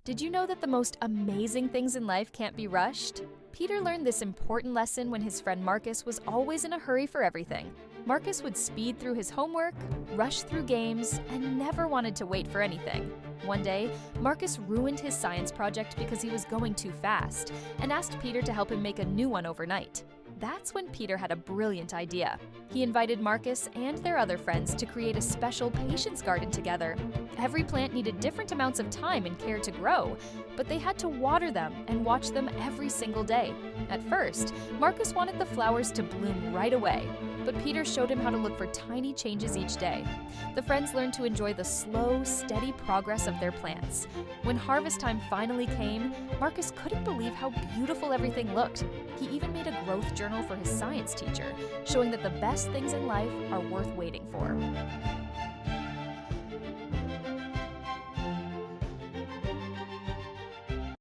Did you know that the most amazing things in life can't be rushed? Peter learned this important lesson when his friend Marcus was always in a hurry for everything. Marcus would speed through his homework, rush through games, and never wanted to wait for anything. One day, Marcus ruined his science project because he was going too fast and asked Peter to help him make a new one overnight. That's when Peter had a brilliant idea. He invited Marcus and their other friends to create a special patience garden together. Every plant needed different amounts of time and care to grow, but they had to water them and watch them every single day. At first, Marcus wanted the flowers to bloom right away, but Peter showed him how to look for tiny changes each day. The friends learned to enjoy the slow, steady progress of their plants. When harvest time finally came, Marcus couldn't believe how beautiful everything looked. He even made a growth journal for his science teacher, showing that the best things in life are worth waiting for.